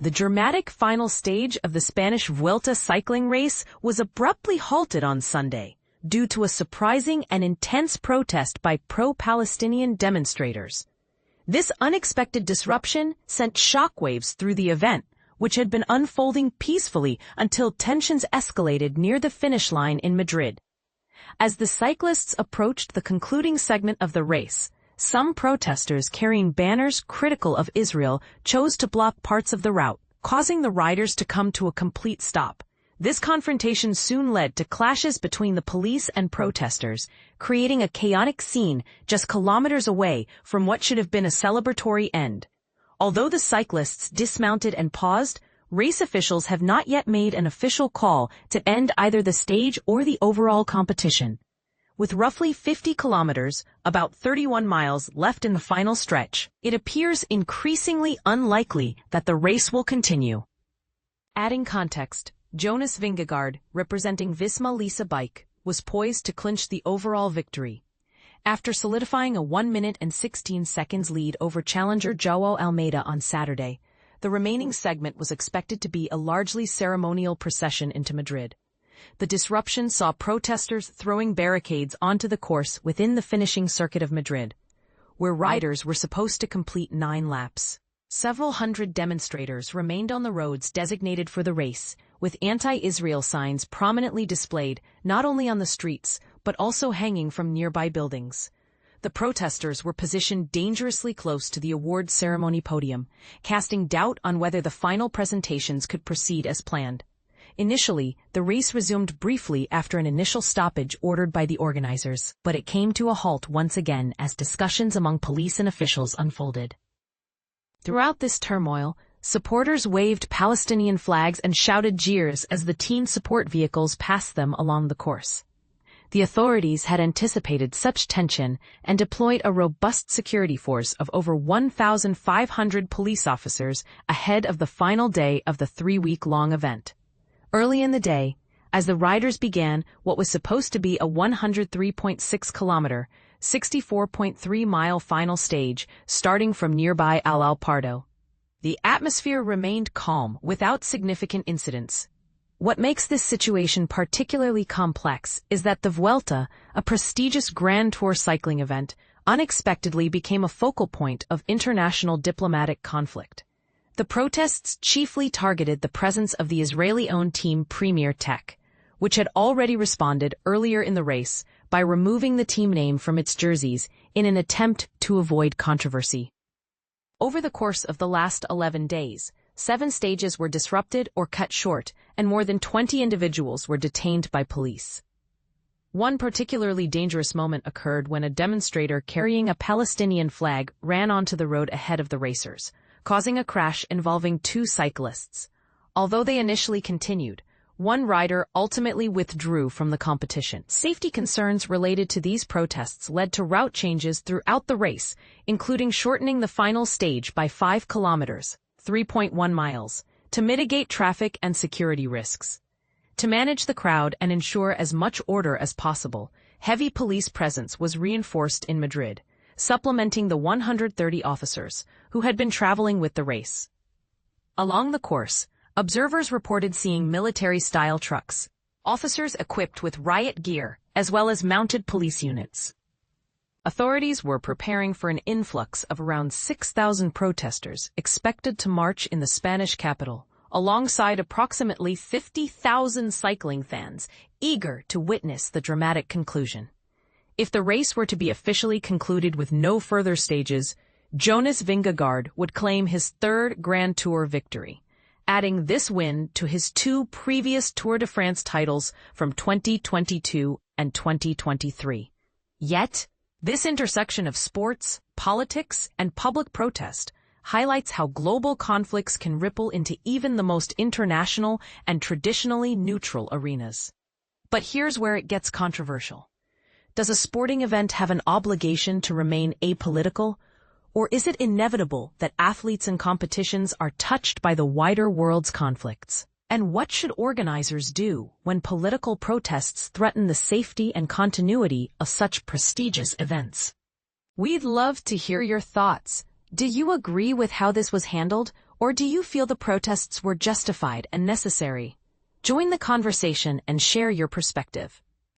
The dramatic final stage of the Spanish Vuelta cycling race was abruptly halted on Sunday due to a surprising and intense protest by pro-Palestinian demonstrators. This unexpected disruption sent shockwaves through the event, which had been unfolding peacefully until tensions escalated near the finish line in Madrid. As the cyclists approached the concluding segment of the race, some protesters carrying banners critical of Israel chose to block parts of the route, causing the riders to come to a complete stop. This confrontation soon led to clashes between the police and protesters, creating a chaotic scene just kilometers away from what should have been a celebratory end. Although the cyclists dismounted and paused, race officials have not yet made an official call to end either the stage or the overall competition. With roughly 50 kilometers, about 31 miles left in the final stretch, it appears increasingly unlikely that the race will continue. Adding context, Jonas Vingegaard, representing Visma Lease Bike, was poised to clinch the overall victory. After solidifying a 1 minute and 16 seconds lead over challenger Joao Almeida on Saturday, the remaining segment was expected to be a largely ceremonial procession into Madrid. The disruption saw protesters throwing barricades onto the course within the finishing circuit of Madrid, where riders were supposed to complete 9 laps. Several hundred demonstrators remained on the roads designated for the race, with anti-Israel signs prominently displayed not only on the streets, but also hanging from nearby buildings. The protesters were positioned dangerously close to the award ceremony podium, casting doubt on whether the final presentations could proceed as planned. Initially, the race resumed briefly after an initial stoppage ordered by the organizers, but it came to a halt once again as discussions among police and officials unfolded. Throughout this turmoil, supporters waved Palestinian flags and shouted jeers as the team support vehicles passed them along the course. The authorities had anticipated such tension and deployed a robust security force of over 1,500 police officers ahead of the final day of the 3-week-long event. Early in the day, as the riders began what was supposed to be a 103.6-kilometer, 64.3-mile final stage starting from nearby Al Pardo, the atmosphere remained calm without significant incidents. What makes this situation particularly complex is that the Vuelta, a prestigious Grand Tour cycling event, unexpectedly became a focal point of international diplomatic conflict. The protests chiefly targeted the presence of the Israeli-owned team Premier Tech, which had already responded earlier in the race by removing the team name from its jerseys in an attempt to avoid controversy. Over the course of the last 11 days, 7 stages were disrupted or cut short, and more than 20 individuals were detained by police. One particularly dangerous moment occurred when a demonstrator carrying a Palestinian flag ran onto the road ahead of the racers, causing a crash involving 2 cyclists. Although they initially continued, one rider ultimately withdrew from the competition. Safety concerns related to these protests led to route changes throughout the race, including shortening the final stage by 5 kilometers, 3.1 miles, to mitigate traffic and security risks. To manage the crowd and ensure as much order as possible, heavy police presence was reinforced in Madrid, supplementing the 130 officers who had been traveling with the race. Along the course, observers reported seeing military-style trucks, officers equipped with riot gear, as well as mounted police units. Authorities were preparing for an influx of around 6,000 protesters expected to march in the Spanish capital, alongside approximately 50,000 cycling fans eager to witness the dramatic conclusion. If the race were to be officially concluded with no further stages, Jonas Vingegaard would claim his 3rd Grand Tour victory, adding this win to his 2 previous Tour de France titles from 2022 and 2023. Yet, this intersection of sports, politics, and public protest highlights how global conflicts can ripple into even the most international and traditionally neutral arenas. But here's where it gets controversial. Does a sporting event have an obligation to remain apolitical, or is it inevitable that athletes and competitions are touched by the wider world's conflicts? And what should organizers do when political protests threaten the safety and continuity of such prestigious events? We'd love to hear your thoughts. Do you agree with how this was handled, Or do you feel the protests were justified and necessary? Join the conversation and share your perspective.